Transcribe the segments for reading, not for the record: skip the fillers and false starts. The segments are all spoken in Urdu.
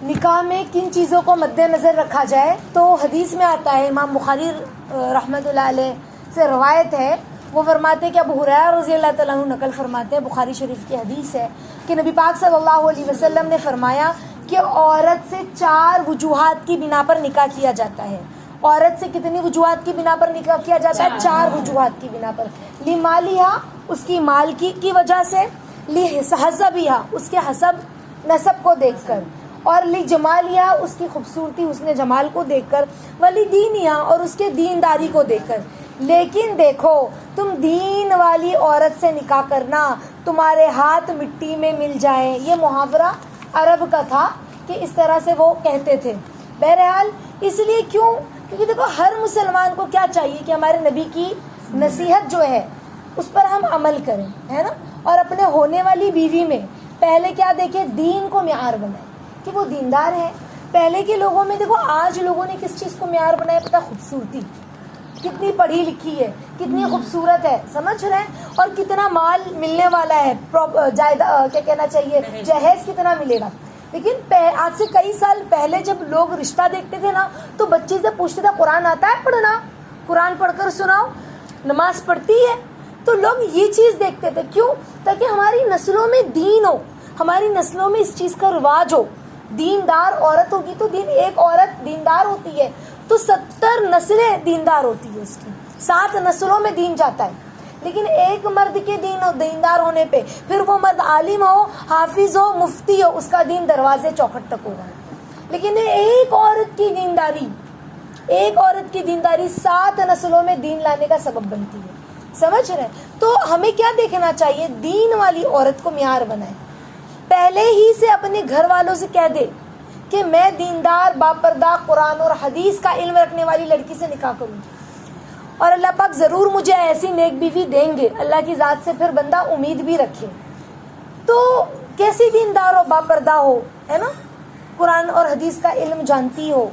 نکاح میں کن چیزوں کو مد نظر رکھا جائے؟ تو حدیث میں آتا ہے، امام بخاری رحمۃ اللہ علیہ سے روایت ہے، وہ فرماتے ہیں کہ ابو ہریرہ رضی اللہ تعالیٰ عنہ نقل فرماتے ہیں، بخاری شریف کی حدیث ہے کہ نبی پاک صلی اللہ علیہ وسلم نے فرمایا کہ عورت سے 4 وجوہات کی بنا پر نکاح کیا جاتا ہے۔ عورت سے کتنی وجوہات کی بنا پر نکاح کیا جاتا ہے؟ 4 وجوہات کی بنا پر۔ لمالہا، اس کی مال کی وجہ سے، لحسبہا، اس کے حسب نسب کو دیکھ کر، اور لجمالہا، اس کی خوبصورتی حسن جمال کو دیکھ کر، ولدینہا، اور اس کے دینداری کو دیکھ کر۔ لیکن دیکھو، تم دین والی عورت سے نکاح کرنا، تمہارے ہاتھ مٹی میں مل جائیں، یہ محاورہ عرب کا تھا کہ اس طرح سے وہ کہتے تھے۔ بہرحال اس لیے کیوں؟ کیونکہ دیکھو ہر مسلمان کو کیا چاہیے کہ ہمارے نبی کی نصیحت جو ہے اس پر ہم عمل کریں، ہے نا، اور اپنے ہونے والی بیوی میں پہلے کیا دیکھیں؟ دین کو معیار بنائیں کہ وہ دیندار ہے۔ پہلے کے لوگوں میں دیکھو، آج لوگوں نے کس چیز کو معیار بنایا؟ پتہ؟ خوبصورتی، کتنی پڑھی لکھی ہے، کتنی خوبصورت ہے، سمجھ رہے ہیں، اور کتنا مال ملنے والا ہے، کیا کہنا چاہیے، جہیز کتنا ملے گا۔ لیکن آج سے کئی سال پہلے جب لوگ رشتہ دیکھتے تھے نا، تو بچی سے پوچھتے تھے قرآن آتا ہے پڑھنا؟ قرآن پڑھ کر سناؤ، نماز پڑھتی ہے؟ تو لوگ یہ چیز دیکھتے تھے، کیوں؟ تاکہ ہماری نسلوں میں دین ہو، ہماری نسلوں میں اس چیز کا رواج ہو۔ دیندار عورت ہوگی تو ایک عورت دیندار ہوتی ہے تو 70 نسلیں دیندار ہوتی ہے، اس کی 7 نسلوں میں دین جاتا ہے۔ لیکن ایک مرد کے دیندار ہونے پہ، پھر وہ مرد عالم ہو، حافظ ہو، مفتی ہو، اس کا دین دروازے چوکھٹ تک ہوگا۔ لیکن ایک عورت کی دینداری 7 نسلوں میں دین لانے کا سبب بنتی ہے، سمجھ رہے ہیں؟ تو ہمیں کیا دیکھنا چاہیے؟ دین والی عورت کو معیار بنائیں، پہلے ہی سے اپنے گھر والوں سے کہہ دے کہ میں دیندار، باپردہ، قرآن اور حدیث کا علم رکھنے والی لڑکی سے نکاح کروں، اور اللہ پاک ضرور مجھے ایسی نیک بیوی دیں گے، اللہ کی ذات سے پھر بندہ امید بھی رکھے۔ تو کیسی دیندار ہو، باپردہ ہو، ہے نا، قرآن اور حدیث کا علم جانتی ہو،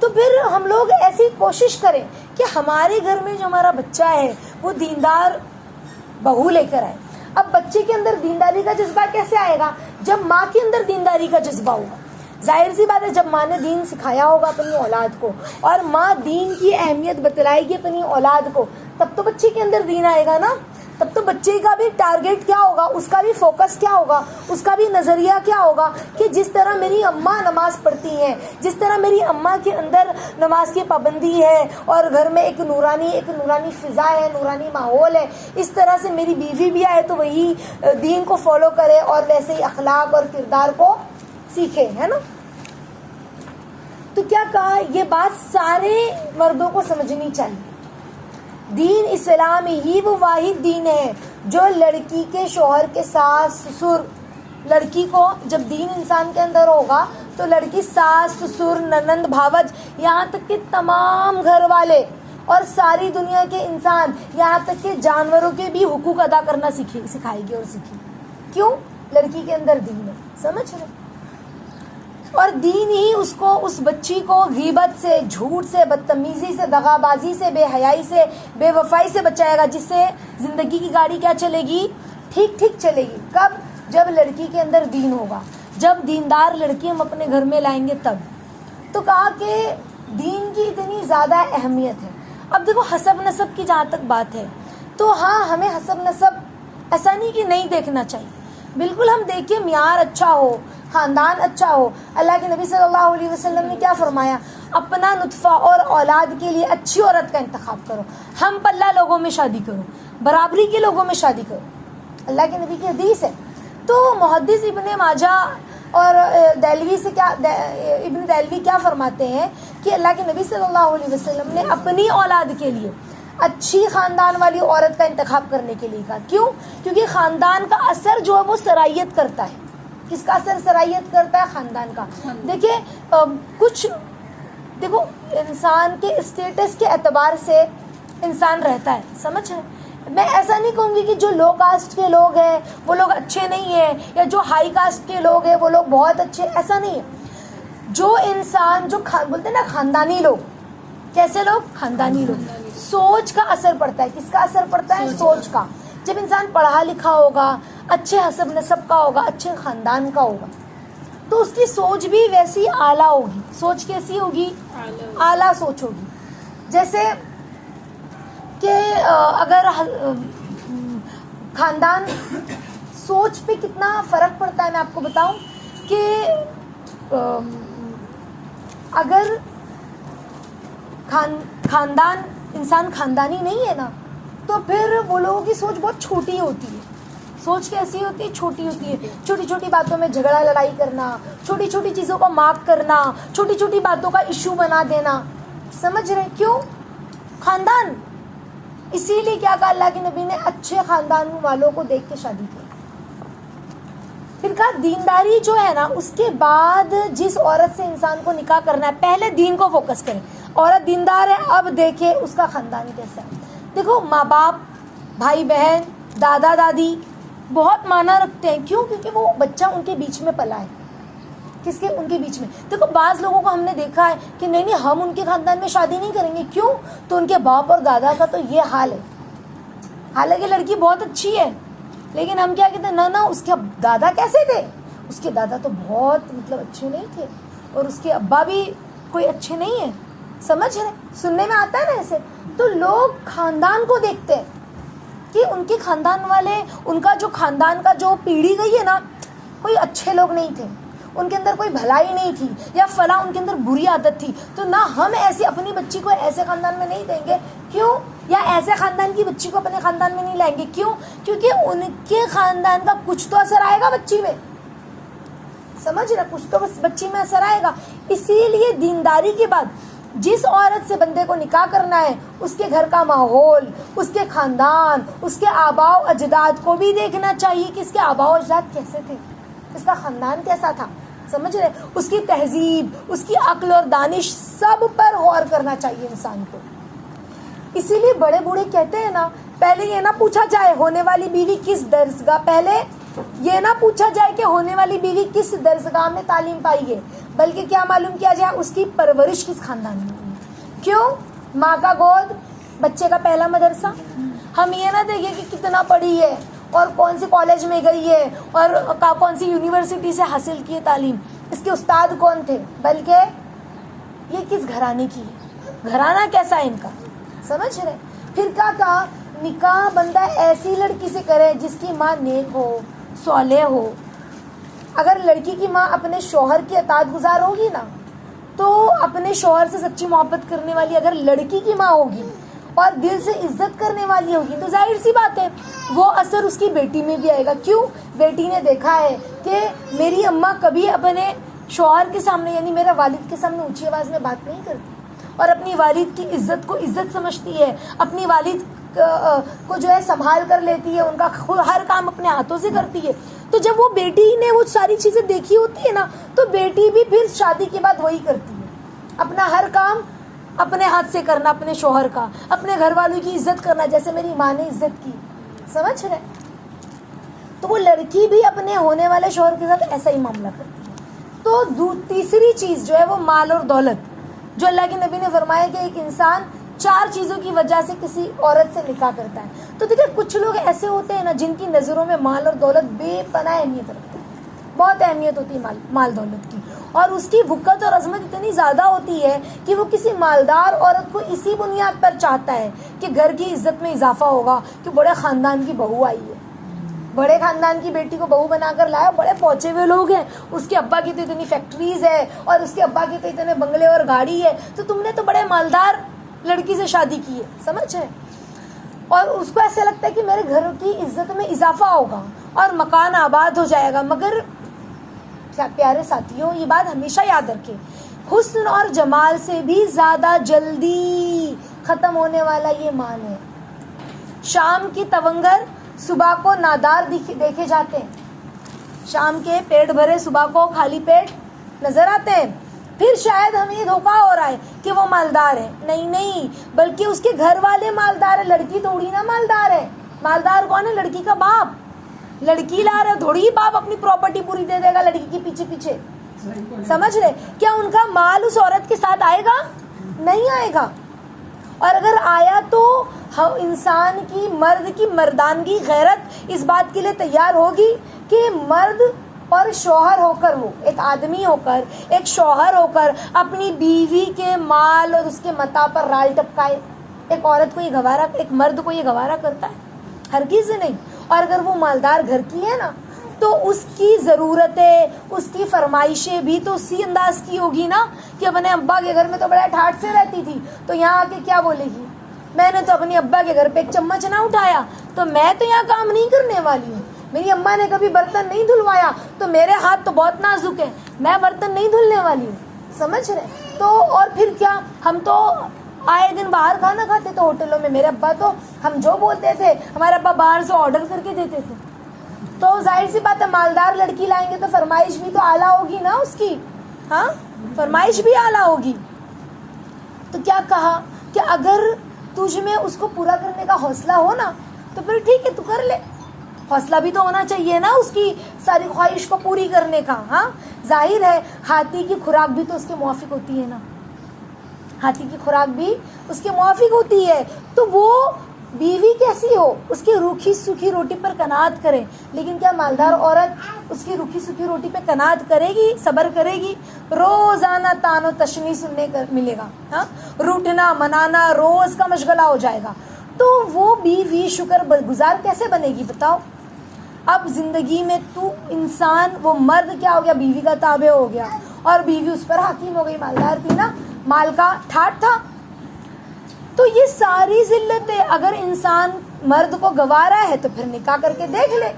تو پھر ہم لوگ ایسی کوشش کریں کہ ہمارے گھر میں جو ہمارا بچہ ہے وہ دیندار بہو لے کر آئے۔ اب بچے کے اندر دینداری کا جذبہ کیسے آئے گا؟ جب ماں کے اندر دینداری کا جذبہ ہوگا۔ ظاہر سی بات ہے، جب ماں نے دین سکھایا ہوگا اپنی اولاد کو، اور ماں دین کی اہمیت بتلائے گی اپنی اولاد کو، تب تو بچے کے اندر دین آئے گا نا۔ تب تو بچے کا بھی ٹارگیٹ کیا ہوگا، اس کا بھی فوکس کیا ہوگا، اس کا بھی نظریہ کیا ہوگا کہ جس طرح میری اماں نماز پڑھتی ہیں، جس طرح میری اماں کے اندر نماز کی پابندی ہے، اور گھر میں ایک نورانی فضا ہے، نورانی ماحول ہے، اس طرح سے میری بیوی بھی آئے تو وہی دین کو فالو کرے اور ویسے ہی اخلاق اور کردار کو سیکھے، ہے نا۔ تو کیا کہا؟ یہ بات سارے مردوں کو سمجھنی چاہیے۔ دین اسلام ہی وہ واحد دین ہے جو لڑکی کے شوہر کے ساس سسر، لڑکی کو جب دین انسان کے اندر ہوگا تو لڑکی ساس سسر ننند بھاوج، یہاں تک کہ تمام گھر والے اور ساری دنیا کے انسان، یہاں تک کہ جانوروں کے بھی حقوق ادا کرنا سکھائے گی اور سیکھے گی۔ کیوں؟ لڑکی کے اندر دین ہے، سمجھ رہے؟ اور دین ہی اس بچی کو غیبت سے، جھوٹ سے، بدتمیزی سے، دغا بازی سے، بے حیائی سے، بے وفائی سے بچائے گا، جس سے زندگی کی گاڑی کیا چلے گی؟ ٹھیک چلے گی۔ کب؟ جب لڑکی کے اندر دین ہوگا، جب دیندار لڑکی ہم اپنے گھر میں لائیں گے تب۔ تو کہا کہ دین کی اتنی زیادہ اہمیت ہے۔ اب دیکھو حسب نسب کی جہاں تک بات ہے، تو ہاں ہمیں حسب نسب ایسا نہیں کہ نہیں دیکھنا چاہیے، بالکل ہم دیکھیں، معیار اچھا ہو، خاندان اچھا ہو۔ اللہ کے نبی صلی اللہ علیہ وسلم نے کیا فرمایا؟ اپنا نطفہ اور اولاد کے لیے اچھی عورت کا انتخاب کرو، ہم پلہ لوگوں میں شادی کرو، برابری کے لوگوں میں شادی کرو، اللہ کے نبی کی حدیث ہے۔ تو محدث ابن ماجہ اور ابن دہلوی کیا فرماتے ہیں کہ اللہ کے نبی صلی اللہ علیہ وسلم نے اپنی اولاد کے لیے اچھی خاندان والی عورت کا انتخاب کرنے کے لیے کہا۔ کیوں؟ کیونکہ خاندان کا اثر جو ہے وہ سرائیت کرتا ہے۔ کس کا اثر سرائیت کرتا ہے؟ خاندان کا۔ دیکھو انسان کے اسٹیٹس کے اعتبار سے انسان رہتا ہے، سمجھ رہے؟ میں ایسا نہیں کہوں گی کہ جو لو کاسٹ کے لوگ ہیں وہ لوگ اچھے نہیں ہیں، یا جو ہائی کاسٹ کے لوگ ہیں وہ لوگ بہت اچھے، ایسا نہیں ہے۔ جو انسان بولتے ہیں نا خاندانی لوگ، کیسے لوگ؟ خاندانی لوگ۔ سوچ کا اثر پڑتا ہے، کس کا اثر پڑتا ہے؟ سوچ کا۔ جب انسان پڑھا لکھا ہوگا، اچھے حسب نسب کا ہوگا، اچھے خاندان کا ہوگا، تو اس کی سوچ بھی ویسی اعلیٰ ہوگی. سوچ کیسی ہوگی؟ اعلیٰ سوچ ہوگی. جیسے کہ اگر خاندان سوچ پہ کتنا فرق پڑتا ہے میں آپ کو بتاؤں کہ اگر خاندان انسان خاندانی نہیں ہے نا تو پھر وہ لوگوں کی سوچ بہت چھوٹی ہوتی ہے. سوچ کیسی ہوتی ہے؟ چھوٹی ہوتی ہے. چھوٹی چھوٹی باتوں میں جھگڑا لڑائی کرنا, چھوٹی چھوٹی چیزوں کو مارک کرنا, چھوٹی چھوٹی باتوں کا ایشو بنا دینا. سمجھ رہے کیوں؟ خاندان. اسی لیے کیا کہا اللہ کے نبی نے, اچھے خاندان والوں کو دیکھ کے شادی کی. پھر کہا دینداری جو ہے نا اس کے بعد جس عورت سے انسان کو نکاح کرنا ہے پہلے دین کو فوکس کریں. عورت دیندار ہے, اب دیکھے اس کا خاندان کیسا ہے. دیکھو ماں باپ, بھائی بہن, دادا دادی بہت معنی رکھتے ہیں. کیوں؟ کیونکہ وہ بچہ ان کے بیچ میں پلا ہے. کس کے؟ ان کے بیچ میں. دیکھو بعض لوگوں کو ہم نے دیکھا ہے کہ نہیں ہم ان کے خاندان میں شادی نہیں کریں گے. کیوں؟ تو ان کے باپ اور دادا کا تو یہ حال ہے. حالانکہ لڑکی بہت اچھی ہے لیکن ہم کیا کہتے ہیں, نہ اس کے دادا کیسے تھے, اس کے دادا تو بہت اچھے نہیں تھے اور اس کے ابا بھی کوئی اچھے نہیں ہیں. سمجھ رہے؟ سننے میں آتا ہے نا ایسے. تو لوگ خاندان کو دیکھتے ہیں کہ ان کے خاندان والے, ان کا جو خاندان کا جو پیڑھی گئی ہے نا, کوئی اچھے لوگ نہیں تھے, ان کے اندر کوئی بھلائی نہیں تھی, یا فلاں ان کے اندر بری عادت تھی, تو نہ ہم ایسی اپنی بچی کو ایسے خاندان میں نہیں دیں گے. کیوں؟ یا ایسے خاندان کی بچی کو اپنے خاندان میں نہیں لائیں گے. کیوں؟ کیونکہ ان کے خاندان کا کچھ تو اثر آئے گا بچی میں. سمجھ رہے؟ کچھ تو بچی میں اثر آئے گا. اسی لیے دینداری کے بعد جس عورت سے بندے کو نکاح کرنا ہے اس کے گھر کا ماحول, اس کے خاندان, اس کے آباء و اجداد کو بھی دیکھنا چاہیے کہ اس کے آباء و اجداد کیسے تھے, اس کا خاندان کیسا تھا. سمجھ رہے؟ اس کی تہذیب, اس کی عقل اور دانش, سب پر غور کرنا چاہیے انسان کو. اسی لیے بڑے بوڑھے کہتے ہیں نا, پہلے یہ نہ پوچھا جائے ہونے والی بیوی کس درسگاہ, پہلے یہ نہ پوچھا جائے کہ ہونے والی بیوی کس درسگاہ میں تعلیم پائی ہے, بلکہ کیا معلوم کیا جائے اس کی پرورش کس خاندان میں ہوئی. کیوں؟ ماں کا گود بچے کا پہلا مدرسہ. ہم یہ نہ دیکھیں کہ کتنا پڑھی ہے اور کون سی کالج میں گئی ہے اور کون سی یونیورسٹی سے حاصل کی ہے تعلیم, اس کے استاد کون تھے, بلکہ یہ کس گھرانے کی ہے, گھرانہ کیسا ہے ان کا. سمجھ رہے؟ پھر کیا کہا, نکاح بندہ ایسی لڑکی سے کرے جس کی ماں نیک ہو, صالح ہو. اگر لڑکی کی ماں اپنے شوہر کی اطاعت گزار ہوگی نا, تو اپنے شوہر سے سچی محبت کرنے والی اگر لڑکی کی ماں ہوگی اور دل سے عزت کرنے والی ہوگی, تو ظاہر سی بات ہے وہ اثر اس کی بیٹی میں بھی آئے گا. کیوں؟ بیٹی نے دیکھا ہے کہ میری اماں کبھی اپنے شوہر کے سامنے یعنی میرے والد کے سامنے اونچی آواز میں بات نہیں کرتی اور اپنی والد کی عزت کو عزت سمجھتی ہے, اپنی والد کو جو ہے سنبھال کر لیتی ہے, ان کا ہر کام اپنے ہاتھوں سے کرتی ہے. تو جب وہ بیٹی نے وہ ساری چیزیں دیکھی ہوتی ہے نا, تو بیٹی بھی پھر شادی کے بعد وہی کرتی ہے, اپنا ہر کام اپنے ہاتھ سے کرنا, اپنے شوہر کا, اپنے گھر والوں کی عزت کرنا جیسے میری ماں نے عزت کی. سمجھ رہے؟ تو وہ لڑکی بھی اپنے ہونے والے شوہر کے ساتھ ایسا ہی معاملہ کرتی ہے. تو تیسری چیز جو ہے وہ مال اور دولت, جو اللہ کے نبی نے فرمایا کہ ایک انسان 4 چیزوں کی وجہ سے کسی عورت سے نکاح کرتا ہے. تو دیکھیں کچھ لوگ ایسے ہوتے ہیں نا جن کی نظروں میں مال اور دولت بے پناہ اہمیت رکھتے ہیں, بہت اہمیت ہوتی ہے مال دولت کی, اور اس کی بھکت اور عظمت اتنی زیادہ ہوتی ہے کہ وہ کسی مالدار عورت کو اسی بنیاد پر چاہتا ہے کہ گھر کی عزت میں اضافہ ہوگا, کہ بڑے خاندان کی بہو آئی ہے, بڑے خاندان کی بیٹی کو بہو بنا کر لایا, بڑے پہنچے ہوئے لوگ ہیں, اس کے ابا کی تو اتنی فیکٹریز ہے اور اس کے ابا کی تو اتنے بنگلے اور گاڑی ہے, تو تم نے تو بڑے مالدار لڑکی سے شادی کی ہے. سمجھ ہے؟ اور اس کو ایسا لگتا ہے کہ میرے گھر کی عزت میں اضافہ ہوگا اور مکان آباد ہو جائے گا. مگر پیارے ساتھیوں, یہ بات ہمیشہ یاد رکھیں, حسن اور جمال سے بھی زیادہ جلدی ختم ہونے والا یہ مال ہے. شام کی تونگر صبح کو نادار دیکھے جاتے ہیں, شام کے پیٹ بھرے صبح کو خالی پیٹ نظر آتے ہیں. پھر شاید ہمیں یہ دھوکہ ہو رہا ہے کہ وہ مالدار ہے. نہیں, بلکہ اس کے گھر والے مالدار ہیں, لڑکی تھوڑی نہ مالدار ہے. مالدار کون ہے؟ لڑکی کا باپ. لڑکی لا رہا ہے, تھوڑی ہی باپ اپنی پراپرٹی پوری دے دے گا لڑکی کے پیچھے پیچھے. سمجھ رہے؟ کیا ان کا مال اس عورت کے ساتھ آئے گا؟ نہیں آئے گا. اور اگر آیا تو انسان کی, مرد کی مردانگی, غیرت اس بات کے لیے تیار ہوگی کہ مرد اور شوہر ہو کر, وہ ایک آدمی ہو کر, ایک شوہر ہو کر اپنی بیوی کے مال اور اس کے متاع پر رال ٹپکائے؟ ایک عورت کو یہ گوارا, ایک مرد کو یہ گوارا کرتا ہے؟ ہرگز نہیں. اور اگر وہ مالدار گھر کی ہے نا, تو اس کی ضرورتیں, اس کی فرمائشیں بھی تو اسی انداز کی ہوگی نا کہ اپنے ابا کے گھر میں تو بڑا ٹھاٹ سے رہتی تھی, تو یہاں آ کے کیا بولے گی, میں نے تو اپنے ابا کے گھر پہ ایک چمچ نہ اٹھایا تو میں تو یہاں کام نہیں کرنے والی ہوں. میری اماں نے کبھی برتن نہیں دھلوایا تو میرے ہاتھ تو بہت نازک ہے, میں برتن نہیں دھلنے والی ہوں. سمجھ رہے؟ تو اور پھر کیا, ہم تو آئے دن باہر کھانا کھاتے تھے ہوٹلوں میں. میرے ابا تو ہم جو بولتے تھے, ہمارے ابا باہر سے آرڈر کر کے دیتے تھے. تو ظاہر سی بات ہے, مالدار لڑکی لائیں گے تو فرمائش بھی تو اعلیٰ ہوگی نا اس کی. ہاں, فرمائش بھی اعلیٰ ہوگی. تو کیا کہا کہ اگر تجھ میں اس کو پورا کرنے کا حوصلہ ہو نا تو پھر ٹھیک ہے, تو کر لے. حوصلہ بھی تو ہونا چاہیے نا اس کی ساری خواہش کو پوری کرنے کا. ہاں, ظاہر ہے ہاتھی کی خوراک بھی تو اس کے موافق ہوتی ہے نا, ہاتھی کی خوراک بھی اس کے موافق ہوتی ہے. تو وہ بیوی کیسی ہو, اس کی روکھی سوکھی روٹی پر قناعت کرے. لیکن کیا مالدار عورت اس کی روکھی سوکھی روٹی پہ قناعت کرے گی, صبر کرے گی؟ روزانہ تان و تشنی سننے کا ملے گا. ہاں, روٹنا منانا روز کا مشغلہ ہو جائے گا. تو وہ بیوی شکر گزار کیسے بنے گی بتاؤ؟ اب زندگی میں تو انسان, وہ مرد کیا ہو گیا, بیوی کا تابع ہو گیا, اور بیوی اس پر حاکم ہو گئی. مالدار تھی نا, مال کا ٹھاٹ تھا. تو یہ ساری ذلتیں اگر انسان مرد کو گوارا ہے تو پھر نکاح کر کے دیکھ لے.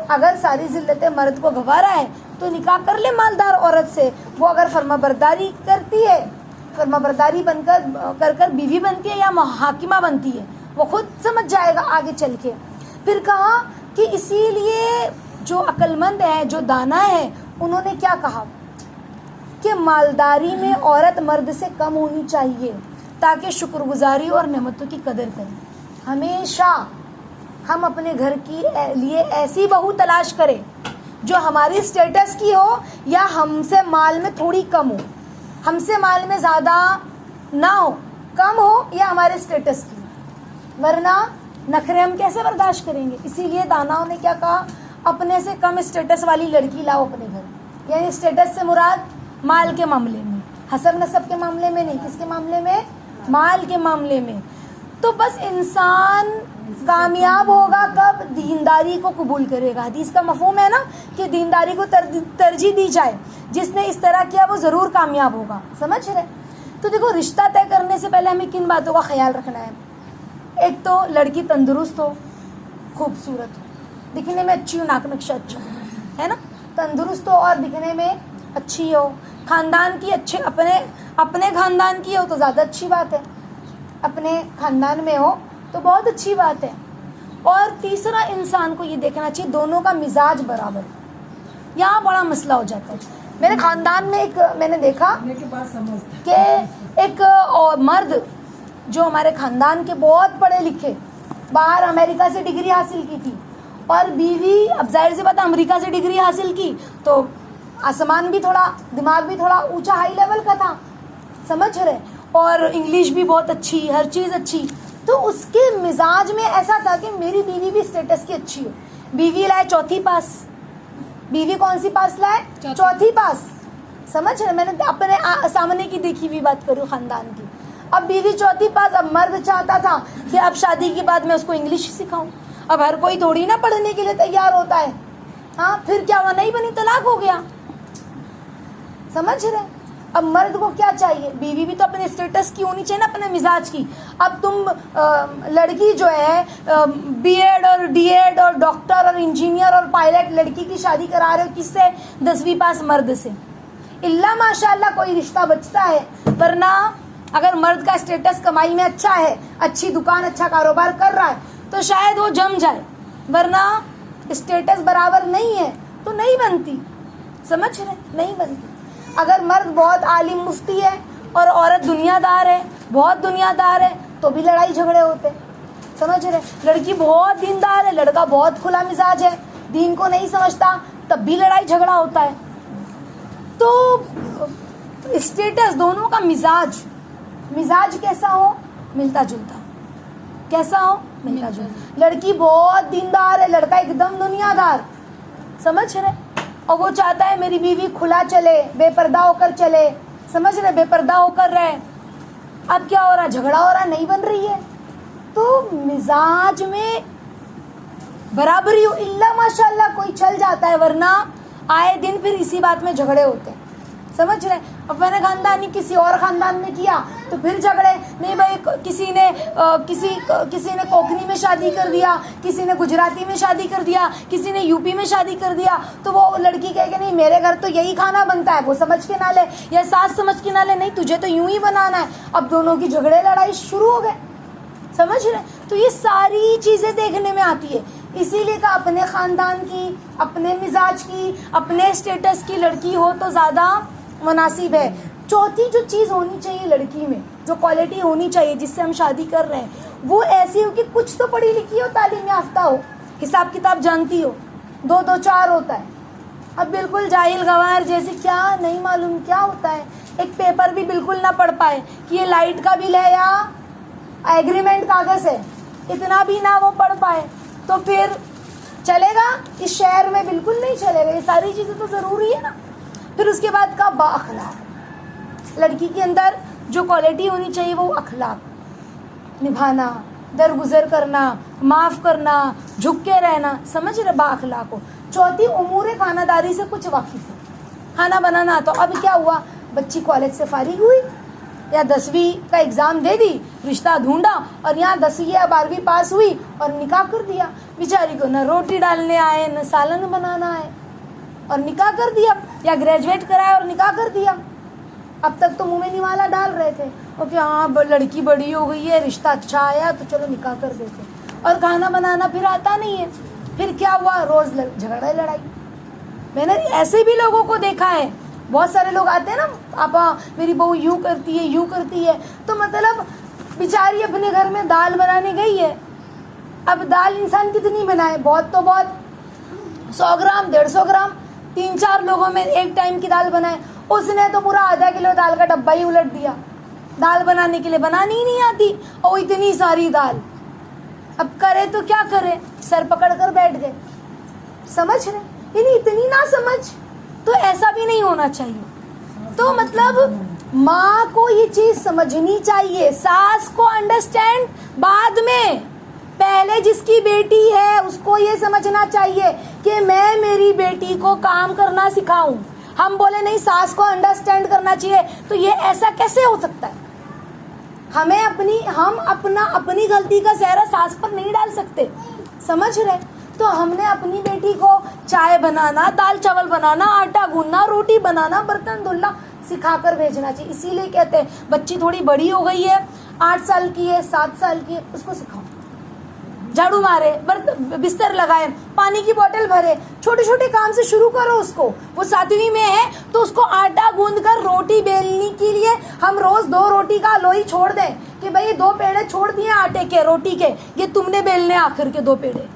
اگر ساری ذلتیں مرد کو گوارا ہے تو نکاح کر لے مالدار عورت سے. وہ اگر فرما برداری کرتی ہے, فرما برداری بن کر بیوی بنتی ہے یا حاکمہ بنتی ہے, وہ خود سمجھ جائے گا آگے چل کے. پھر کہا کہ اسی لیے جو عقل مند ہے, جو دانا ہے, انہوں نے کیا کہا کہ مالداری میں عورت مرد سے کم ہونی چاہیے تاکہ شکر گزاری اور نعمتوں کی قدر کریں. ہمیشہ ہم اپنے گھر کی لیے ایسی بہو تلاش کریں جو ہماری سٹیٹس کی ہو یا ہم سے مال میں تھوڑی کم ہو, ہم سے مال میں زیادہ نہ ہو, کم ہو یا ہمارے سٹیٹس کی. ورنہ نخرے ہم کیسے برداشت کریں گے؟ اسی لیے داناؤں نے کیا کہا, اپنے سے کم سٹیٹس والی لڑکی لاؤ اپنے گھر. یعنی سٹیٹس سے مراد مال کے معاملے میں, حسب نسب کے معاملے میں نہیں. کس کے معاملے میں؟ مال کے معاملے میں. تو بس انسان کامیاب ہوگا کب؟ دینداری کو قبول کرے گا. حدیث کا مفہوم ہے نا کہ دینداری کو ترجیح دی جائے. جس نے اس طرح کیا وہ ضرور کامیاب ہوگا. سمجھ رہے؟ تو دیکھو, رشتہ طے کرنے سے پہلے ہمیں کن باتوں کا خیال رکھنا ہے؟ ایک تو لڑکی تندرست ہو, خوبصورت ہو, دکھنے میں اچھی ہو, ناک نقشہ اچھا ہے نا, تندرست ہو اور دکھنے میں اچھی ہو, خاندان کی اچھے, اپنے خاندان کی ہو تو زیادہ اچھی بات ہے, اپنے خاندان میں ہو تو بہت اچھی بات ہے. اور تیسرا انسان کو یہ دیکھنا چاہیے دونوں کا مزاج برابر. یہاں بڑا مسئلہ ہو جاتا ہے. میرے خاندان میں میں نے دیکھا کہ ایک مرد جو ہمارے خاندان کے بہت پڑھے لکھے, باہر امریکہ سے ڈگری حاصل کی تھی, اور بیوی اب ظاہر سی بات ہے امریکہ سے ڈگری حاصل کی تو آسمان بھی تھوڑا, دماغ بھی تھوڑا اونچا ہائی لیول کا تھا. سمجھ رہے؟ اور انگلش بھی بہت اچھی, ہر چیز اچھی. تو اس کے مزاج میں ایسا تھا کہ میری بیوی بھی اسٹیٹس کی اچھی ہو. بیوی لائے 4تھی پاس. بیوی کون سی پاس لائے؟ 4تھی پاس. سمجھ رہے؟ میں نے اپنے سامنے کی دیکھی ہوئی بات کروں خاندان کی. اب بیوی 4تھی پاس, اب مرد چاہتا تھا کہ اب شادی کے بعد میں اس کو انگلش سکھاؤں. اب ہر کوئی تھوڑی نہ پڑھنے کے لیے تیار ہوتا ہے. ہاں, پھر کیا وہ نہیں بنی, طلاق ہو گیا. سمجھ رہے؟ اب مرد کو کیا چاہیے؟ بیوی بھی تو اپنے اسٹیٹس کی ہونی چاہیے نا, اپنے مزاج کی. اب تم لڑکی جو ہے بی ایڈ اور ڈی ایڈ اور ڈاکٹر اور انجینئر اور پائلٹ لڑکی کی شادی کرا رہے ہو کس سے؟ 10ویں پاس مرد سے. اللہ ماشاء اللہ کوئی رشتہ بچتا ہے, ورنہ اگر مرد کا اسٹیٹس کمائی میں اچھا ہے, اچھی دکان, اچھا کاروبار کر رہا ہے تو شاید وہ جم جائے, ورنہ اسٹیٹس برابر نہیں ہے تو نہیں بنتی. سمجھ رہے؟ نہیں بنتی. اگر مرد بہت عالم مفتی ہے اور عورت دنیا دار ہے, بہت دنیا دار ہے, تو بھی لڑائی جھگڑے ہوتے. سمجھ رہے؟ لڑکی بہت دیندار ہے, لڑکا بہت کھلا مزاج ہے, دین کو نہیں سمجھتا, تب بھی لڑائی جھگڑا ہوتا ہے. تو اسٹیٹس, دونوں کا مزاج کیسا ہو؟ ملتا جلتا. کیسا ہو؟ ملتا جلتا. لڑکی بہت دیندار ہے, لڑکا ایک دم دنیا دار. سمجھ رہے؟ اور وہ چاہتا ہے میری بیوی کھلا چلے، بے پردہ ہو کر چلے، سمجھ رہے، بے پردہ ہو کر رہے. اب کیا ہو رہا، جھگڑا ہو رہا، نہیں بن رہی ہے. تو مزاج میں برابری ہو الا ماشاء اللہ کوئی چل جاتا ہے، ورنہ آئے دن پھر اسی بات میں جھگڑے ہوتے ہیں. سمجھ رہے. اب میں نے خاندانی کسی اور خاندان میں کیا تو پھر جھگڑے. نہیں بھائی، کسی نے کوکنی میں شادی کر دیا، کسی نے گجراتی میں شادی کر دیا، کسی نے یو پی میں شادی کر دیا، تو وہ لڑکی کہے کہ نہیں میرے گھر تو یہی کھانا بنتا ہے، وہ سمجھ کے نہ لے، یا ساس سمجھ کے نہ لے نہیں تجھے تو یوں ہی بنانا ہے. اب دونوں کی جھگڑے لڑائی شروع ہو گئے. سمجھ رہے. تو یہ ساری چیزیں دیکھنے میں آتی ہے. اسی لیے کہ اپنے خاندان کی، اپنے مزاج کی، اپنے اسٹیٹس کی لڑکی ہو تو زیادہ مناسب ہے. چوتھی جو چیز ہونی چاہیے لڑکی میں، جو کوالٹی ہونی چاہیے جس سے ہم شادی کر رہے ہیں، وہ ایسی ہو کہ کچھ تو پڑھی لکھی ہو، تعلیم یافتہ ہو، حساب کتاب جانتی ہو. 2 2 4 ہوتا ہے. اب بالکل جاہل گوار جیسے کیا نہیں معلوم کیا ہوتا ہے، ایک پیپر بھی بالکل نہ پڑھ پائے کہ یہ لائٹ کا بل ہے یا ایگریمنٹ کاغذ ہے، اتنا بھی نہ وہ پڑھ پائے، تو پھر چلے گا اس شہر میں؟ بالکل نہیں چلے گا. یہ ساری چیزیں تو ضروری ہے نا. پھر اس کے بعد کا با اخلاق. لڑکی کے اندر جو کوالٹی ہونی چاہیے وہ اخلاق نبھانا، درگزر کرنا، معاف کرنا، جھک کے رہنا، سمجھ رہے، با اخلاق ہو. چوتھی امور خانہ داری سے کچھ واقف ہے، کھانا بنانا. تو اب کیا ہوا، بچی کالج سے فارغ ہوئی یا 10ویں کا ایگزام دے دی، رشتہ ڈھونڈا اور یہاں 10ویں یا 12ویں پاس ہوئی اور نکاح کر دیا. بیچاری کو نہ روٹی ڈالنے آئے نہ سالن بنانا آئے اور نکاح کر دیا، یا گریجویٹ کرایا اور نکاح کر دیا. اب تک تو منہ میں نوالا ڈال رہے تھے کہ ہاں لڑکی بڑی ہو گئی ہے، رشتہ اچھا آیا تو چلو نکاح کر دیتے، اور کھانا بنانا پھر آتا نہیں ہے. پھر کیا ہوا، روز جھگڑا لڑائی. میں نے ایسے بھی لوگوں کو دیکھا ہے. بہت سارے لوگ آتے ہیں نا، آپا میری بہو یوں کرتی ہے یوں کرتی ہے، تو مطلب بیچاری اپنے گھر میں دال بنانے گئی ہے. اب دال انسان کتنی بنائے، بہت تو بہت 100 گرام 150 گرام، 3 4 لوگوں میں ایک ٹائم کی دال بنائے. اس نے تو پورا آدھا کلو دال کا ڈبہ ہی الٹ دیا. دال بنانے کے لیے بنانی ہی نہیں آتی، اور اتنی ساری دال. اب کرے تو کیا کرے، سر پکڑ کر بیٹھ گئے. سمجھ رہے، یعنی اتنی نہ سمجھ. تو ایسا بھی نہیں ہونا چاہیے. تو مطلب ماں کو یہ چیز سمجھنی چاہیے، ساس کو انڈرسٹینڈ بعد میں. پہلے جس کی بیٹی ہے اس کو یہ سمجھنا چاہیے کہ میں میری بیٹی کو کام کرنا سکھاؤں. ہم بولے نہیں ساس کو انڈرسٹینڈ کرنا چاہیے، تو یہ ایسا کیسے ہو سکتا ہے؟ ہم اپنی غلطی کا سہرا ساس پر نہیں ڈال سکتے. سمجھ رہے. تو ہم نے اپنی بیٹی کو چائے بنانا، دال چاول بنانا، آٹا گوندنا، روٹی بنانا، برتن دھلنا سکھا کر بھیجنا چاہیے. اسی لیے کہتے ہیں بچی تھوڑی بڑی ہو گئی ہے، 8 سال کی ہے، 7 سال کی ہے، اس کو سکھاؤ. جھاڑو مارے، بستر لگائے، پانی کی بوتل بھرے، چھوٹے چھوٹے کام سے شروع کرو اس کو. وہ 7ویں میں ہے تو اس کو آٹا گوندھ کر روٹی بیلنے کے لیے ہم روز 2 روٹی کا لوئی چھوڑ دیں کہ بھئی 2 پیڑے چھوڑ دیے آٹے کے، روٹی کے، یہ تم نے بیلنے آخر کے 2 پیڑے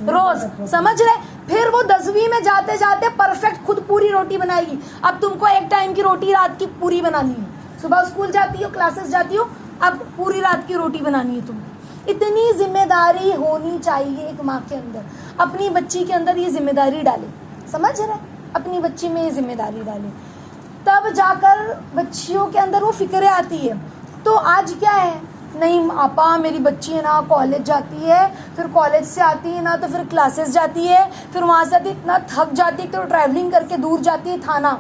روز. سمجھ رہے. پھر وہ 10ویں میں جاتے جاتے پرفیکٹ خود پوری روٹی بنائے گی. اب تم کو ایک ٹائم کی روٹی رات کی پوری بنانی ہے. صبح اسکول جاتی ہو، کلاسز جاتی ہو، اب پوری رات کی روٹی بنانی ہے تم کو. اتنی ذمہ داری ہونی چاہیے ایک ماں کے اندر. اپنی بچی کے اندر یہ ذمہ داری ڈالے. سمجھ رہے. اپنی بچی میں یہ ذمہ داری ڈالے، تب جا کر بچیوں کے اندر وہ فکریں آتی ہے. تو آج کیا ہے، نہیں آپا میری بچی ہے نا کالج جاتی ہے، پھر کالج سے آتی ہے نا تو پھر کلاسز جاتی ہے، پھر وہاں سے آتی اتنا تھک جاتی ہے تو ٹریولنگ کر کے دور جاتی ہے تھانہ،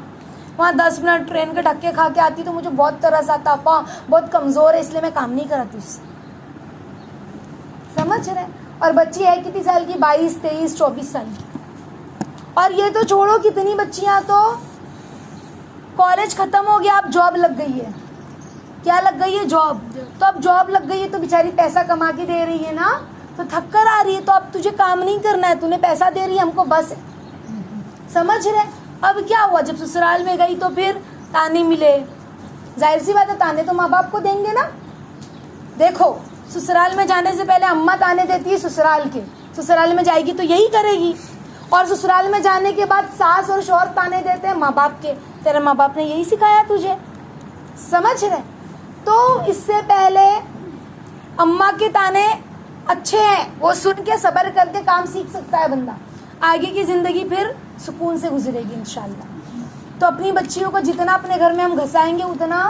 وہاں 10 منٹ ٹرین کے دھکے کھا کے آتی تو مجھے بہت ترس آتا، آپا بہت کمزور ہے اس لیے میں کام نہیں کراتی اس سے. سمجھ رہے. اور بچی ہے کتنی سال کی، 22 23 24 سال کی. اور یہ تو چھوڑو کتنی بچیاں تو کالج ختم ہو گیا اب جاب لگ گئی ہے. کیا لگ گئی ہے؟ جاب. تو اب جاب لگ گئی ہے تو بیچاری پیسہ کما کے دے رہی ہے نا، تو تھک کر آ رہی ہے، تو اب تجھے کام نہیں کرنا ہے، تو نے پیسہ دے رہی ہے ہم کو بس. سمجھ رہے. اب کیا ہوا، جب سسرال میں گئی تو پھر تانے ملے. ظاہر سی بات ہے تانے تو ماں باپ کو دیں گے نا. دیکھو سسرال میں جانے سے پہلے اماں تانے دیتی ہے سسرال کے، سسرال میں جائے گی تو یہی کرے گی. اور سسرال میں جانے کے بعد ساس اور شوہر تانے دیتے ہیں ماں باپ کے، تیرے ماں باپ نے یہی سکھایا تجھے. سمجھ رہے. تو اس سے پہلے اماں کے تانے اچھے ہیں، وہ سن کے صبر کر کے کام سیکھ سکتا ہے بندہ. آگے کی زندگی پھر سکون سے گزرے گی انشاءاللہ. تو اپنی بچیوں کو جتنا اپنے گھر میں ہم گھسائیں گے اتنا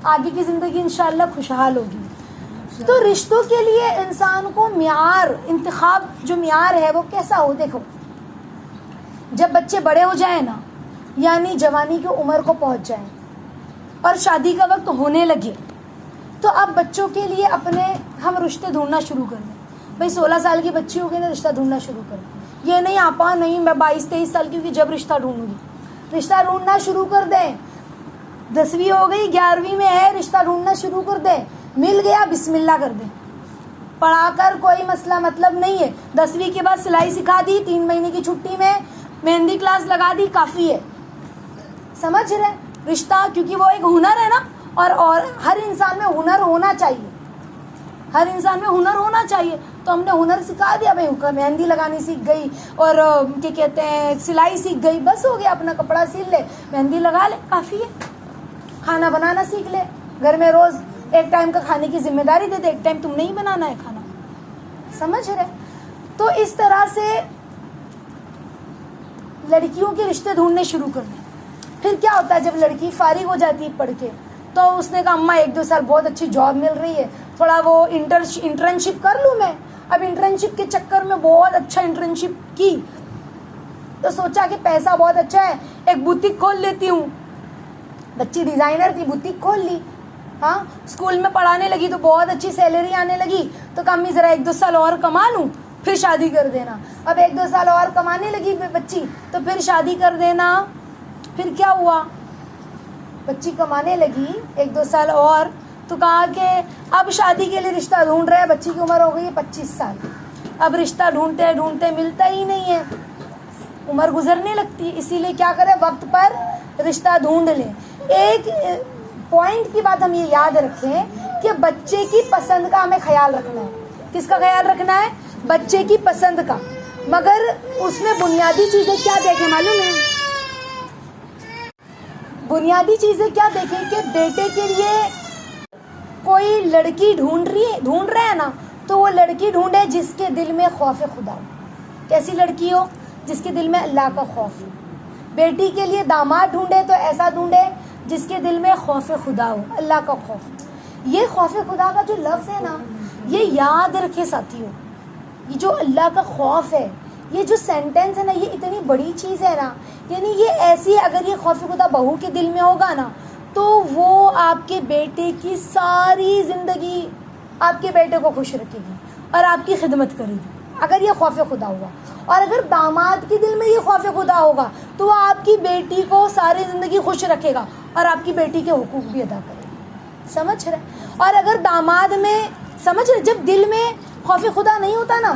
آگے کی زندگی انشاءاللہ خوشحال ہوگی. تو رشتوں کے لیے انسان کو معیار انتخاب جو معیار ہے وہ کیسا ہو. دیکھو جب بچے بڑے ہو جائیں نا, یعنی جوانی کی عمر کو پہنچ جائیں اور شادی کا وقت ہونے لگے, تو اب بچوں کے لیے اپنے ہم رشتے ڈھونڈنا شروع کر دیں. بھائی 16 سال کی بچی ہوگی نا, رشتہ ڈھونڈنا شروع کر دیں. یہ نہیں آپا نہیں میں 22-23 سال کی ہوگی جب رشتہ ڈھونڈوں گی. رشتہ ڈھونڈنا شروع کر دیں. 10ویں ہو گئی 11ویں میں ہے, رشتہ ڈھونڈنا شروع کر دیں. مل گیا بسم اللہ کر دیں. پڑھا کر کوئی مسئلہ مطلب نہیں ہے. 10ویں کے بعد سلائی سکھا دی, 3 مہینے کی چھٹی میں مہندی کلاس لگا دی, کافی ہے. سمجھ رہے رشتہ, کیونکہ وہ ایک ہنر ہے نا, اور ہر انسان میں ہنر ہونا چاہیے. ہر انسان میں ہنر ہونا چاہیے. تو ہم نے ہنر سکھا دیا, بھائی مہندی لگانی سیکھ گئی اور کیا کہتے ہیں سلائی سیکھ گئی, بس ہو گیا. اپنا کپڑا سل لے, مہندی لگا لے, کافی ہے. کھانا بنانا سیکھ لے, گھر میں روز ایک ٹائم کا کھانے کی ذمہ داری دے دے, ایک ٹائم تم نہیں بنانا ہے کھانا. سمجھ رہے. تو اس طرح سے لڑکیوں کے رشتے ڈھونڈنے شروع کر دیں. پھر کیا ہوتا ہے جب لڑکی فارغ ہو جاتی ہے پڑھ کے, تو اس نے کہا اماں 1-2 سال بہت اچھی جاب مل رہی ہے, تھوڑا وہ انٹرنشپ کر لوں میں. اب انٹرنشپ کے چکر میں بہت اچھا انٹرنشپ کی, تو سوچا کہ پیسہ بہت اچھا ہے, ایک بوتیک کھول لیتی ہوں. بچی ڈیزائنر تھی, بوتیک کھول لی. ہاں اسکول میں پڑھانے لگی تو بہت اچھی سیلری آنے لگی, تو کہا امی ذرا 1-2 سال اور کما لوں پھر شادی کر دینا. اب 1-2 سال اور کمانے لگی بچی, تو پھر شادی کر دینا. پھر کیا ہوا, بچی کمانے لگی 1-2 سال اور, تو کہا کہ اب شادی کے لیے رشتہ ڈھونڈ رہے ہیں. بچی کی عمر ہو گئی ہے 25 سال. اب رشتہ ڈھونڈتے ڈھونڈتے ملتا ہی نہیں ہے, عمر گزرنے لگتی ہے. اسی لیے کیا کرے, وقت پر رشتہ ڈھونڈ لیں. ایک پوائنٹ کی بات ہم یہ یاد رکھیں کہ بچے کی پسند کا ہمیں خیال رکھنا ہے. کس کا خیال رکھنا ہے, بچے کی پسند کا. مگر اس میں بنیادی چیزیں کیا دیکھیں معلوم ہے, بنیادی چیزیں کیا دیکھیں کہ بیٹے کے لیے کوئی لڑکی ڈھونڈ رہے ہیں نا, تو وہ لڑکی ڈھونڈے جس کے دل میں خوف خدا ہو. کیسی لڑکی ہو, جس کے دل میں اللہ کا خوف ہو. بیٹی کے لیے داماد ڈھونڈے تو ایسا ڈھونڈے جس کے دل میں خوف خدا ہو, اللہ کا خوف. یہ خوف خدا کا جو لفظ ہے نا, یہ یاد رکھے ساتھیوں, یہ جو اللہ کا خوف ہے, یہ جو سینٹینس ہے نا, یہ اتنی بڑی چیز ہے نا. یعنی یہ ایسی, اگر یہ خوف خدا بہو کے دل میں ہوگا نا, تو وہ آپ کے بیٹے کی ساری زندگی آپ کے بیٹے کو خوش رکھے گی اور آپ کی خدمت کرے گی, اگر یہ خوف خدا ہوا. اور اگر داماد کے دل میں یہ خوف خدا ہوگا تو وہ آپ کی بیٹی کو ساری زندگی خوش رکھے گا اور آپ کی بیٹی کے حقوق بھی ادا کرے گا. سمجھ رہے. اور اگر داماد میں, سمجھ رہے, جب دل میں خوف خدا نہیں ہوتا نا,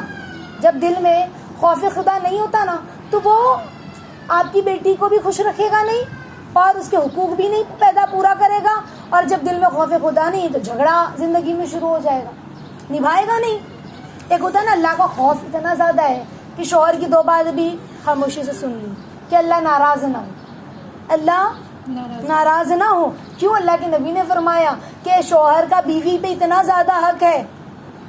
جب دل میں خوف خدا نہیں ہوتا نا, تو وہ آپ کی بیٹی کو بھی خوش رکھے گا نہیں اور اس کے حقوق بھی نہیں پورا کرے گا. اور جب دل میں خوف خدا نہیں تو جھگڑا زندگی میں شروع ہو جائے گا, نبھائے گا نہیں. ایک ہوتا ہے نا اللہ کا خوف اتنا زیادہ ہے کہ شوہر کی 2 بات بھی خاموشی سے سن لی کہ اللہ ناراض نہ ہو, اللہ ناراض نہ ہو. کیوں, اللہ کے نبی نے فرمایا کہ شوہر کا بیوی پہ اتنا زیادہ حق ہے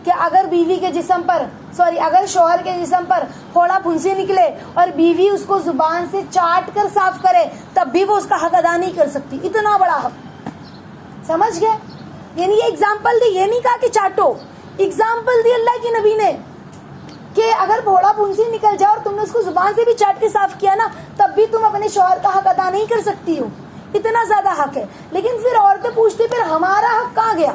کہ اگر بیوی کے جسم پر اگر شوہر کے جسم پر پھوڑا پھنسی نکلے اور بیوی اس کو زبان سے چاٹ کر صاف کرے تب بھی وہ اس کا حق ادا نہیں کر سکتی. اتنا بڑا حق. سمجھ گئے. یعنی یہ اگزامپل دی, یہ نہیں کہا کہ چاٹو, اگزامپل دی اللہ کے نبی نے کہ اگر پھوڑا پھنسی نکل جائے اور تم نے اس کو زبان سے بھی چاٹ کے صاف کیا نا, تب بھی تم اپنے شوہر کا حق ادا نہیں کر سکتی ہو. اتنا زیادہ حق ہے. لیکن پھر عورتیں پوچھتی پھر ہمارا حق کہاں گیا,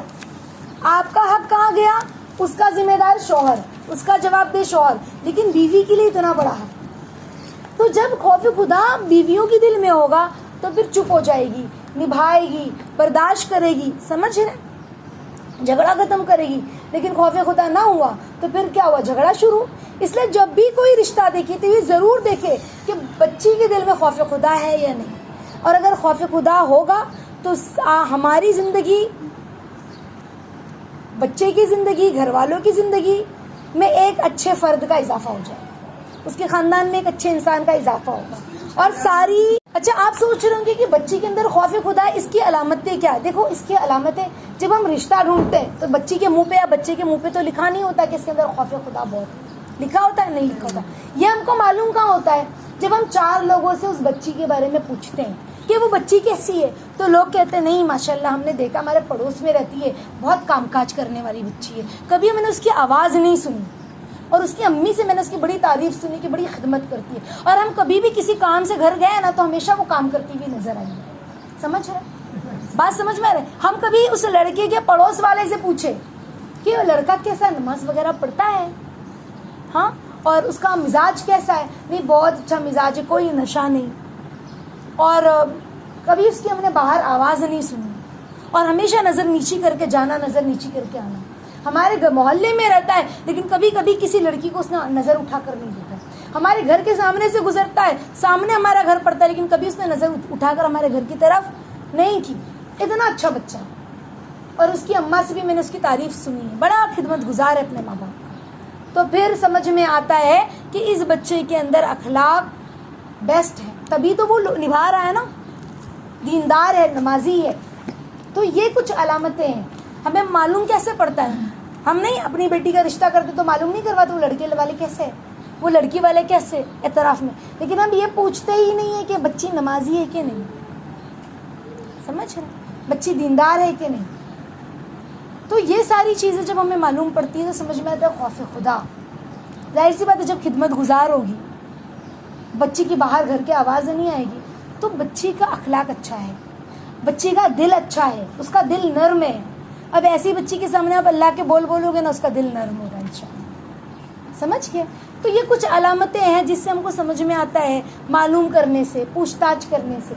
آپ کا حق کہاں گیا. اس کا ذمہ دار شوہر, اس کا جواب دے شوہر, لیکن بیوی کے لیے اتنا بڑا حق. تو جب خوف خدا بیویوں کے دل میں ہوگا تو پھر چپ ہو جائے گی, نبھائے گی, برداشت کرے گی, سمجھ رہے, جھگڑا ختم کرے گی. لیکن خوف خدا نہ ہوا تو پھر کیا ہوا, جھگڑا شروع. اس لیے جب بھی کوئی رشتہ دیکھے تو یہ ضرور دیکھے کہ بچی کے دل میں خوف خدا ہے یا نہیں. اور اگر خوف خدا ہوگا تو ہماری زندگی, بچے کی زندگی, گھر والوں کی زندگی میں ایک اچھے فرد کا اضافہ ہو جائے, اس کے خاندان میں ایک اچھے انسان کا اضافہ ہوگا. اور ساری, اچھا آپ سوچ رہے ہوں گے کہ بچی کے اندر خوف خدا ہے, اس کی علامتیں کیا ہے. دیکھو اس کی علامتیں, جب ہم رشتہ ڈھونڈتے ہیں تو بچی کے منہ پہ یا بچے کے منہ پہ تو لکھا نہیں ہوتا کہ اس کے اندر خوف خدا بہت ہے. لکھا ہوتا ہے؟ نہیں لکھا ہوتا. یہ ہم کو معلوم کہاں ہوتا ہے؟ جب ہم 4 لوگوں سے اس بچی کے بارے میں پوچھتے ہیں کہ وہ بچی کیسی ہے، تو لوگ کہتے ہیں نہیں ماشاءاللہ ہم نے دیکھا ہمارے پڑوس میں رہتی ہے، بہت کام کاج کرنے والی بچی ہے. کبھی میں نے اس کی آواز نہیں سنی، اور اس کی امی سے میں نے اس کی بڑی تعریف سنی کہ بڑی خدمت کرتی ہے. اور ہم کبھی بھی کسی کام سے گھر گئے نا تو ہمیشہ وہ کام کرتی ہوئی نظر آئی ہے. سمجھ رہے بات؟ سمجھ میں آ رہے؟ ہم کبھی اس لڑکے کے پڑوس والے سے پوچھے کہ وہ لڑکا کیسا ہے، نماز وغیرہ پڑھتا ہے، ہاں، اور اس کا مزاج کیسا ہے؟ نہیں بہت اچھا مزاج ہے، کوئی نشہ نہیں. اور کبھی اس کی ہم نے باہر آواز نہیں سنی، اور ہمیشہ نظر نیچی کر کے جانا، نظر نیچی کر کے آنا. ہمارے محلے میں رہتا ہے لیکن کبھی کبھی کسی لڑکی کو اس نے نظر اٹھا کر نہیں دیکھا. ہمارے گھر کے سامنے سے گزرتا ہے، سامنے ہمارا گھر پڑتا ہے، لیکن کبھی اس نے نظر اٹھا کر ہمارے گھر کی طرف نہیں کی. اتنا اچھا بچہ. اور اس کی اماں سے بھی میں نے اس کی تعریف سنی ہے، بڑا خدمت گزار ہے اپنے ماں باپ کا. تو پھر سمجھ میں آتا ہے کہ اس بچے کے اندر اخلاق بیسٹ ہے، تبھی تو وہ نبھا رہا ہے نا، دیندار ہے، نمازی ہے. تو یہ کچھ علامتیں ہیں. ہمیں معلوم کیسے پڑتا ہے؟ ہم نہیں اپنی بیٹی کا رشتہ کرتے تو معلوم نہیں کرواتے وہ لڑکے والے کیسے ہے، وہ لڑکی والے کیسے اعتراف میں. لیکن ہم یہ پوچھتے ہی نہیں ہے کہ بچی نمازی ہے کہ نہیں، سمجھ رہے، بچی دیندار ہے کہ نہیں. تو یہ ساری چیزیں جب ہمیں معلوم پڑتی ہے تو سمجھ میں آتا ہے خوف خدا. ظاہر سی بات ہے جب خدمت گزار ہوگی، بچی کی باہر گھر کے آواز نہیں آئے گی، تو بچی کا اخلاق اچھا ہے، بچی کا دل اچھا ہے، اس کا دل نرم ہے. اب ایسی بچی کے سامنے آپ اللہ کے بول بولو گے نا، اس کا دل نرم ہوگا انشاءاللہ. سمجھ گئے؟ تو یہ کچھ علامتیں ہیں جس سے ہم کو سمجھ میں آتا ہے، معلوم کرنے سے، پوچھ تاچھ کرنے سے.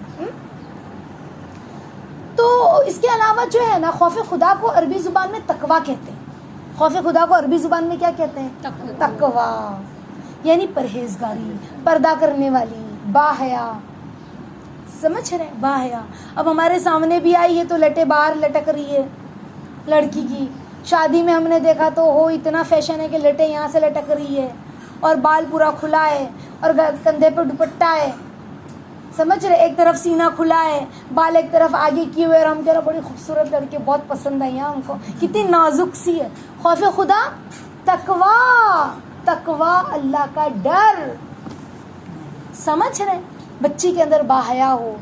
تو اس کے علاوہ جو ہے نا، خوف خدا کو عربی زبان میں تقویٰ کہتے ہیں. خوف خدا کو عربی زبان میں کیا کہتے ہیں؟ تقویٰ. یعنی پرہیزگاری، پردہ کرنے والی، باحیا. سمجھ رہے ہیں؟ باحیا. اب ہمارے سامنے بھی آئی ہے تو لٹے باہر لٹک رہی ہے لڑکی کی. شادی میں ہم نے دیکھا تو ہو اتنا فیشن ہے کہ لٹے یہاں سے لٹک رہی ہے، اور بال پورا کھلا ہے، اور کندھے پہ دوپٹہ ہے. سمجھ رہے؟ ایک طرف سینہ کھلا ہے، بال ایک طرف آگے کیے ہوئے، اور ہم کہہ رہے بڑی خوبصورت لڑکی، بہت پسند آئی ہم کو، کتنی نازک سی ہے. خوف خدا، تقویٰ. تقویٰ اللہ کا ڈر. سمجھ رہے؟ بچی کے اندر باحیا ہو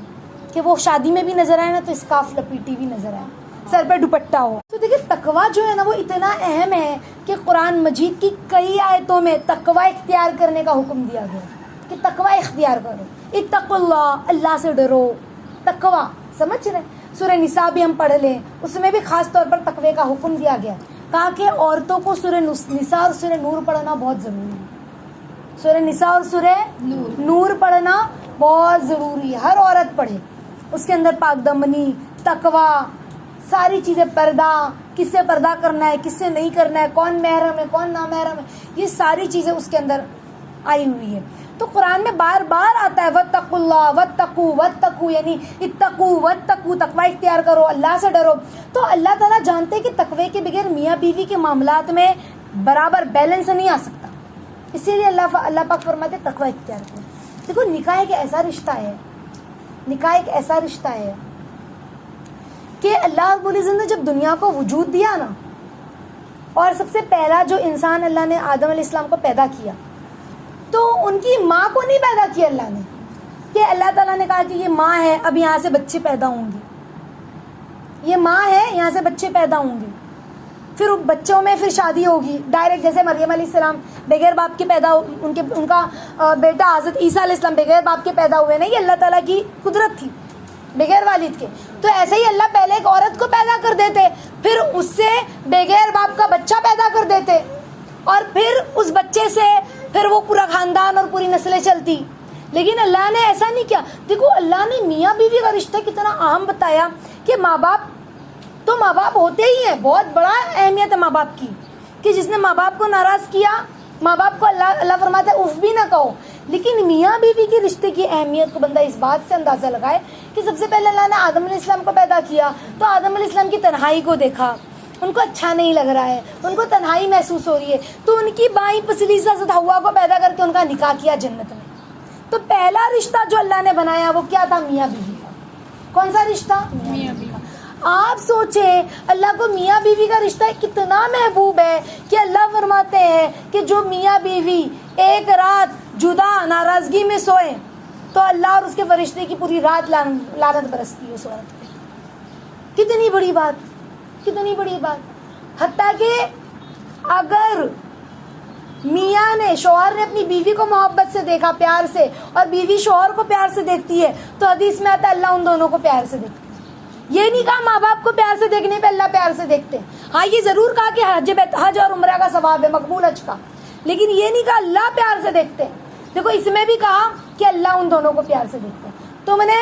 کہ وہ شادی میں بھی نظر آئے نا تو اسکارف لپیٹی بھی نظر آئے، سر پہ دوپٹہ ہو. تو دیکھیں تقویٰ جو ہے نا وہ اتنا اہم ہے کہ قرآن مجید کی کئی آیتوں میں تقویٰ اختیار کرنے کا حکم دیا گیا کہ تقویٰ اختیار کرو. اتقوا اللہ، اللہ سے ڈرو. تقویٰ. سمجھ رہے؟ سورہ نساء بھی ہم پڑھ لیں، اس میں بھی خاص طور پر تقوی کا حکم دیا گیا. کہا کہ عورتوں کو سورہ نساء اور سورہ نور پڑھنا بہت ضروری ہے. سورہ نساء اور سورہ نور پڑھنا بہت ضروری ہے، ہر عورت پڑھے. اس کے اندر پاک دمنی، تقویٰ، ساری چیزیں، پردہ، کس سے پردہ کرنا ہے، کس سے نہیں کرنا ہے، کون محرم ہے، کون نامحرم ہے، یہ ساری چیزیں اس کے اندر آئی ہوئی ہے. تو قرآن میں بار بار آتا ہے واتقوا اللہ، واتقوا، واتقوا، یعنی اتقوا واتقوا، تقوی اختیار کرو، اللہ سے ڈرو. تو اللہ تعالیٰ جانتے ہیں کہ تقوی کے بغیر میاں بیوی کے معاملات میں برابر بیلنس نہیں آ سکتا، اسی لیے اللہ پاک فرماتے تقوی اختیار کرو. دیکھو نکاح ایک ایسا رشتہ ہے، نکاح ایک ایسا رشتہ ہے کہ اللہ رب العزت نے جب دنیا کو وجود دیا نا، اور سب سے پہلا جو انسان اللہ نے آدم علیہ السلام کو پیدا کیا، تو ان کی ماں کو نہیں پیدا کیا اللہ نے، کہ اللہ تعالیٰ نے کہا کہ یہ ماں ہے اب یہاں سے بچے پیدا ہوں گے، یہ ماں ہے یہاں سے بچے پیدا ہوں گے، پھر بچوں میں پھر شادی ہوگی ڈائریکٹ. جیسے مریم علیہ السلام بغیر باپ کے پیدا، ان کا بیٹا حضرت عیسیٰ علیہ السلام بغیر باپ کے پیدا ہوئے نا، یہ اللہ تعالیٰ کی قدرت تھی بغیر والد کے. تو ایسے ہی اللہ پہلے ایک عورت کو پیدا کر دیتے، پھر اس سے بغیر باپ کا بچہ پیدا کر دیتے، اور پھر اس بچے سے پھر وہ پورا خاندان اور پوری نسلیں چلتی. لیکن اللہ نے ایسا نہیں کیا. دیکھو اللہ نے میاں بیوی کا رشتہ کتنا اہم بتایا کہ ماں باپ تو ماں باپ ہوتے ہی ہیں، بہت بڑا اہمیت ہے ماں باپ کی، کہ جس نے ماں باپ کو ناراض کیا، ماں باپ کو اللہ فرماتا ہے اف بھی نہ کہو. لیکن میاں بیوی کے رشتے کی اہمیت کو بندہ اس بات سے اندازہ لگائے کہ سب سے پہلے اللہ نے آدم علیہ السلام کو پیدا کیا تو آدم علیہ السلام کی تنہائی کو دیکھا، ان کو اچھا نہیں لگ رہا ہے، ان کو تنہائی محسوس ہو رہی ہے، تو ان کی بائیں پسلی سے حضرت حوا کو پیدا کر کے ان کا نکاح کیا جنت میں. تو پہلا رشتہ جو اللہ نے بنایا وہ کیا تھا؟ میاں بیوی کا. کون سا رشتہ؟ میاں بیوی کا. آپ سوچیں اللہ کو میاں بیوی کا رشتہ کتنا محبوب ہے کہ اللہ فرماتے ہیں کہ جو میاں بیوی ایک رات جدا ناراضگی میں سوئے تو اللہ اور اس کے فرشتے کی پوری رات لعنت برستی ہے اس عورت پہ. کتنی بڑی بات, کتنی بڑی بات. حتیٰ کہ اگر میاں نے, شوہر نے اپنی بیوی کو محبت سے دیکھا, پیار سے, اور بیوی شوہر کو پیار سے دیکھتی ہے, تو حدیث میں آتا ہے اللہ ان دونوں کو پیار سے دیکھتا ہے. یہ نہیں کہا ماں باپ کو پیار سے دیکھنے پہ اللہ پیار سے دیکھتے ہیں. ہاں یہ ضرور کہا کہ حج اور عمرہ کا ثواب ہے, مقبول حج کا, لیکن یہ نہیں کہا اللہ پیار سے دیکھتے ہیں. دیکھو اس میں بھی کہا کہ اللہ ان دونوں کو پیار سے دیکھتے ہیں. تم نے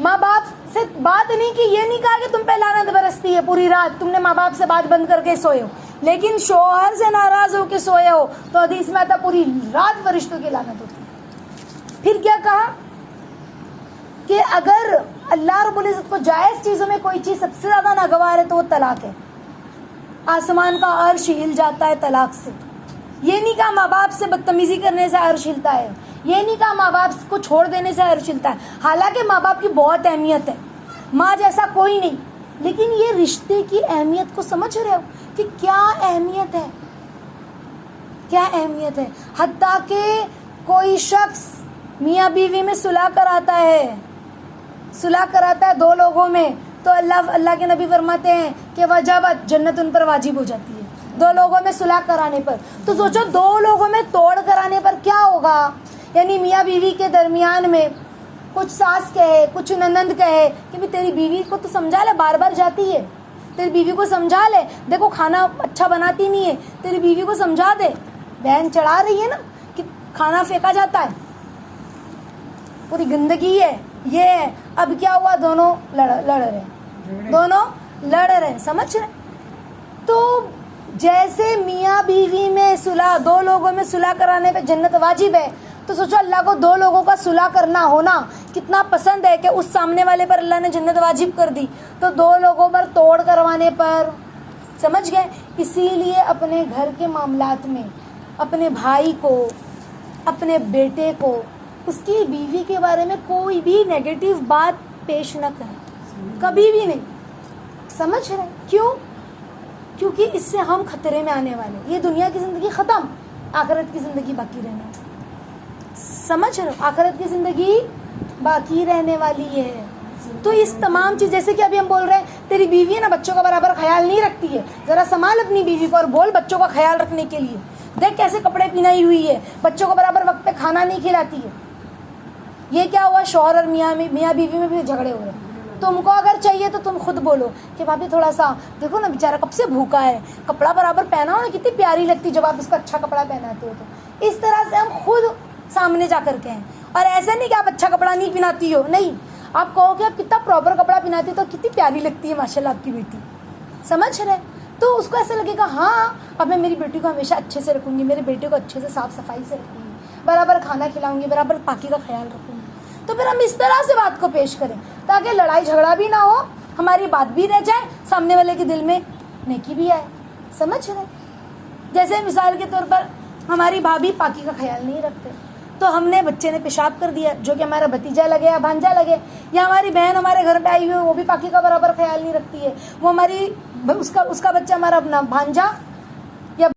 ماں باپ سے بات نہیں کی, یہ نہیں کہا کہ تم پہ لعنت برستی ہے پوری رات, تم نے ماں باپ سے بات بند کر کے سوئے ہو, لیکن شوہر سے ناراض ہو کے سوئے ہو تو حدیث میں آتا پوری رات فرشتوں کی لعنت ہوتی ہے. پھر کیا کہا کہ اگر اللہ رب العزت کو جائز چیزوں میں کوئی چیز سب سے زیادہ ناگوار ہے تو وہ طلاق ہے. آسمان کا عرش ہل جاتا ہے طلاق سے. یہ نہیں کہا ماں باپ سے بدتمیزی کرنے سے عرش ہلتا ہے, یہ نہیں کہا ماں باپ کو چھوڑ دینے سے عرش ہلتا ہے. حالانکہ ماں باپ کی بہت اہمیت ہے, ماں جیسا کوئی نہیں, لیکن یہ رشتے کی اہمیت کو سمجھ رہے ہو کہ کیا اہمیت ہے, کیا اہمیت ہے. حتیٰ کہ کوئی شخص میاں بیوی میں صلح کراتا ہے, صلح کراتا ہے دو لوگوں میں, تو اللہ کے نبی فرماتے ہیں کہ وجبت, جنت ان پر واجب ہو جاتی ہے دو لوگوں میں صلح کرانے پر. تو سوچو دو لوگوں میں توڑ کرانے پر کیا ہوگا. یعنی میاں بیوی کے درمیان میں کچھ ساس کہے, کچھ ننند کہے کہ بھی تیری بیوی کو تو سمجھا لے, بار بار جاتی ہے, تیری بیوی کو سمجھا لے, دیکھو کھانا اچھا بناتی نہیں ہے, تیری بیوی کو سمجھا دے, بہن چڑھا رہی ہے نا کہ کھانا پھینکا جاتا ہے, پوری گندگی ہے, یہ ہے. اب کیا ہوا, دونوں لڑ رہے, دونوں لڑ رہے, سمجھ رہے. تو جیسے میاں بیوی میں صلح, دو لوگوں میں صلح کرانے پہ جنت واجب ہے, تو سوچو اللہ کو دو لوگوں کا صلح کرنا ہونا کتنا پسند ہے کہ اس سامنے والے پر اللہ نے جنت واجب کر دی, تو دو لوگوں پر توڑ کروانے پر, سمجھ گئے. اسی لیے اپنے گھر کے معاملات میں اپنے بھائی کو, اپنے بیٹے کو, اس کی بیوی کے بارے میں کوئی بھی نیگیٹو بات پیش نہ کریں, کبھی بھی نہیں. سمجھ رہے کیوں؟ کیونکہ اس سے ہم خطرے میں آنے والے. یہ دنیا کی زندگی ختم, آخرت کی زندگی باقی رہنے والی. سمجھ رہے, آخرت کی زندگی باقی رہنے والی ہے. تو اس تمام چیز, جیسے کہ ابھی ہم بول رہے ہیں تیری بیوی ہے نا بچوں کا برابر خیال نہیں رکھتی ہے, ذرا سنبھال اپنی بیوی کو اور بول بچوں کا خیال رکھنے کے لیے. دیکھ کیسے کپڑے پہنائی ہوئی ہے, بچوں کو برابر وقت پہ کھانا نہیں کھلاتی ہے. یہ کیا ہوا, شوہر اور میاں بیوی میں بھی جھگڑے ہو رہے ہیں. تم کو اگر چاہیے تو تم خود بولو کہ بھابھی تھوڑا سا دیکھو نا بیچارہ کب سے بھوکا ہے, کپڑا برابر پہنا ہو نا, کتنی پیاری لگتی جب آپ اس کو اچھا کپڑا پہناتے ہو. تو اس طرح سے ہم خود سامنے جا کر کے ہیں. اور ایسا نہیں کہ آپ اچھا کپڑا نہیں پہناتی ہو, نہیں, آپ کہو کہ آپ کتنا پراپر کپڑا پہناتی ہو تو کتنی پیاری لگتی ہے ماشاءاللہ آپ کی بیٹی. سمجھ رہے, تو اس کو ایسا لگے گا ہاں اب میں میری بیٹی کو ہمیشہ اچھے سے رکھوں گی, میرے بیٹے کو اچھے سے صاف صفائی سے رکھوں گی, برابر کھانا کھلاؤں گی, برابر پاکی کا خیال رکھوں گی. تو پھر ہم اس طرح سے بات کو پیش کریں تاکہ لڑائی جھگڑا بھی نہ ہو, ہماری بات بھی رہ جائے, سامنے والے کے دل میں نیکی بھی آئے. سمجھ رہے, جیسے مثال کے طور پر ہماری بھابھی پاکی کا خیال نہیں رکھتے, تو ہم نے بچے نے پیشاب کر دیا جو کہ ہمارا بھتیجا لگے یا بھانجا لگے, یا ہماری بہن ہمارے گھر پہ آئی ہوئی وہ بھی پاکی کا برابر خیال نہیں رکھتی ہے, وہ ہماری اس کا بچہ ہمارا اپنا بھانجا یا